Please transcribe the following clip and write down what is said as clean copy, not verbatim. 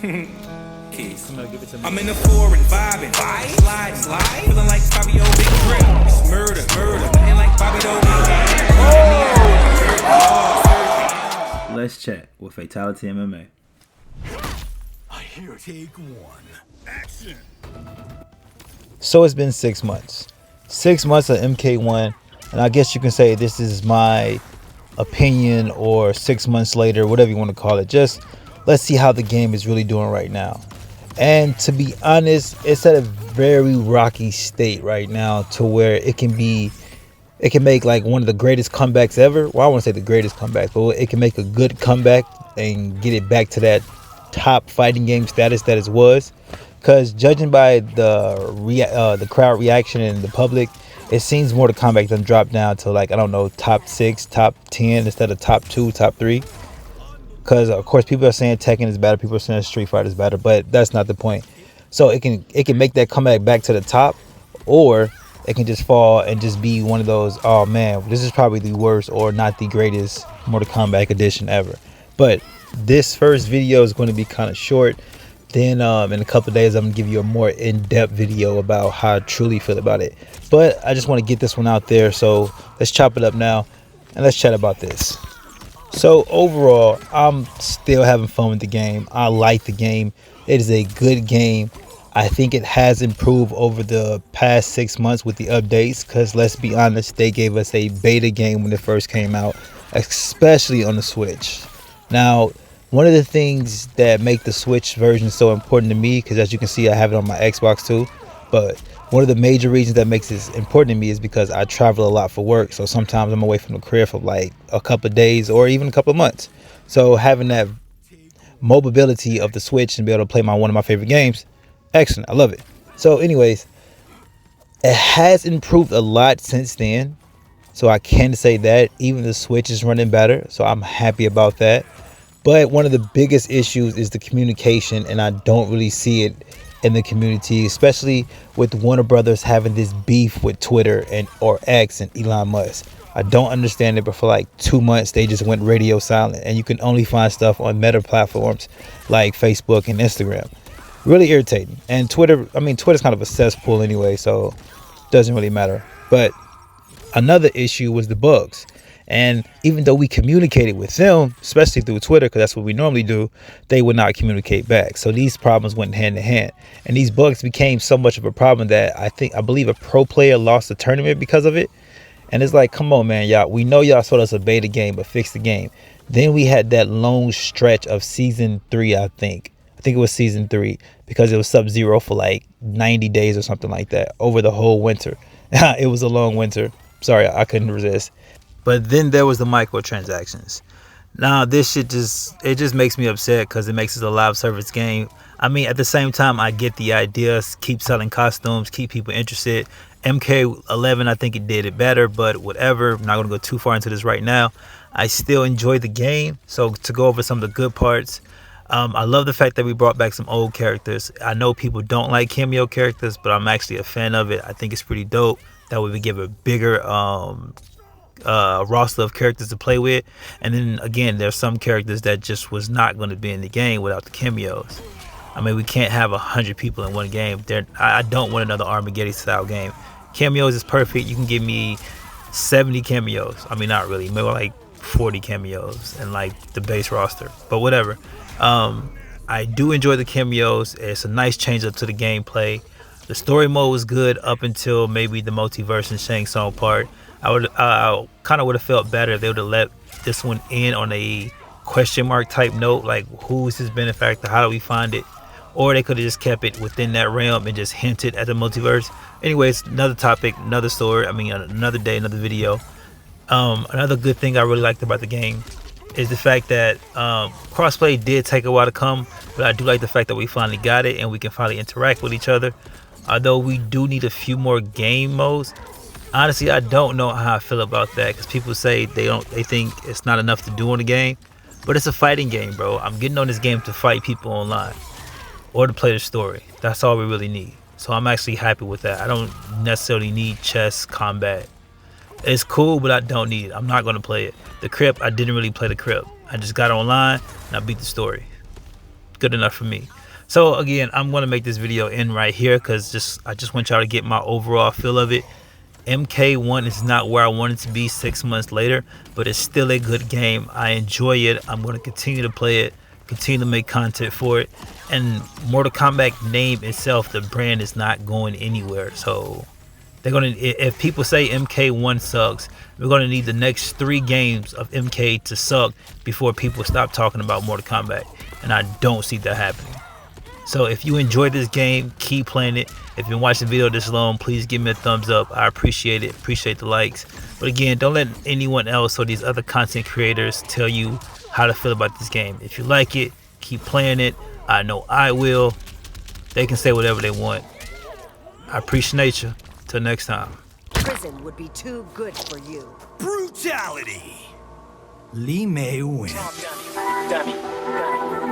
Keys. I'm in the foreign vibing, slide, feeling like Fabio Big Drip. It's murder, and like Bobby Doe. Let's chat with Fatality MMA. I hear take one. Action. So it's been 6 months. 6 months of MK1, and I guess you can say this is my opinion, or 6 months later, whatever you want to call it. Just let's see how the game is really doing right now. And to be honest, it's at a very rocky state right now, to where it can make like one of the greatest comebacks ever. Well, I won't say the greatest comeback, but it can make a good comeback and get it back to that top fighting game status that it was. Because judging by the crowd reaction and the public, it seems Mortal Kombat done dropped down to, like, I don't know, top 6, top 10 instead of top 2, top 3. Because of course people are saying Tekken is better, people are saying Street Fighter is better, but that's not the point. So it can make that comeback back to the top, or it can just fall and just be one of those, oh man, this is probably the worst or not the greatest Mortal Kombat edition ever. But this first video is going to be kind of short. Then in a couple of days, I'm going to give you a more in-depth video about how I truly feel about it. But I just want to get this one out there. So let's chop it up now and let's chat about this. So overall, I'm still having fun with the game. I like the game. It is a good game. I think it has improved over the past 6 months with the updates. Because let's be honest, they gave us a beta game when it first came out, especially on the Switch. Now, one of the things that make the Switch version so important to me, because as you can see, I have it on my Xbox too, but one of the major reasons that makes this important to me is because I travel a lot for work. So sometimes I'm away from the crib for like a couple of days or even a couple of months. So having that mobility of the Switch and be able to play one of my favorite games, excellent. I love it. So anyways, it has improved a lot since then. So I can say that even the Switch is running better. So I'm happy about that. But one of the biggest issues is the communication, and I don't really see it in the community, especially with Warner Brothers having this beef with Twitter or X and Elon Musk. I don't understand it, but for like 2 months they just went radio silent, and you can only find stuff on meta platforms like Facebook and Instagram. Really irritating. And Twitter's kind of a cesspool anyway, so it doesn't really matter. But another issue was the bugs. And even though we communicated with them, especially through Twitter, because that's what we normally do, they would not communicate back. So these problems went hand in hand. And these bugs became so much of a problem that I believe a pro player lost the tournament because of it. And it's like, come on, man, y'all. We know y'all sold us a beta game, but fix the game. Then we had that long stretch of season 3, I think it was season 3, because it was Sub-Zero for like 90 days or something like that over the whole winter. It was a long winter. Sorry, I couldn't resist. But then there was the microtransactions. Now this shit just makes me upset, because it makes it a live service game. I mean, at the same time, I get the idea. Keep selling costumes, keep people interested. MK1, I think it did it better, but whatever. I'm not going to go too far into this right now. I still enjoy the game. So to go over some of the good parts, I love the fact that we brought back some old characters. I know people don't like cameo characters, but I'm actually a fan of it. I think it's pretty dope that we would give a bigger roster of characters to play with. And then again, there's some characters that just was not going to be in the game without the cameos. I mean, we can't have 100 people in one game. I don't want another Armageddon style game. Cameos is perfect. You can give me 70 cameos. I mean, not really, maybe like 40 cameos and like the base roster, but whatever. I do enjoy the cameos. It's a nice change up to the gameplay. The story mode was good up until maybe the multiverse and Shang Tsung part. I kind of would have felt better if they would have let this one in on a question mark type note, like who's his benefactor, how do we find it? Or they could have just kept it within that realm and just hinted at the multiverse. Anyways, another topic, another story. I mean, another day, another video. Another good thing I really liked about the game is the fact that crossplay did take a while to come, but I do like the fact that we finally got it and we can finally interact with each other. Although we do need a few more game modes. Honestly, I don't know how I feel about that, because people say they think it's not enough to do in the game, but it's a fighting game, bro. I'm getting on this game to fight people online or to play the story. That's all we really need. So I'm actually happy with that. I don't necessarily need chess combat. It's cool, but I don't need it. I'm not going to play it. The Crypt, I didn't really play the Crypt. I just got online and I beat the story. good enough for me. So again, I'm gonna make this video end right here because I just want y'all to get my overall feel of it. MK1 is not where I want it to be 6 months later, but it's still a good game. I enjoy it. I'm going to continue to play it, continue to make content for it. And Mortal Kombat name itself, the brand is not going anywhere. So they're going to, if people say MK1 sucks, we're going to need the next 3 games of MK to suck before people stop talking about Mortal Kombat. And I don't see that happening. So if you enjoyed this game, keep playing it. If you've been watching the video this long, please give me a thumbs up. I appreciate it. Appreciate the likes. But again, don't let anyone else or these other content creators tell you how to feel about this game. If you like it, keep playing it. I know I will. They can say whatever they want. I appreciate you. Till next time. Prison would be too good for you. Brutality. Lee May win. Dummy.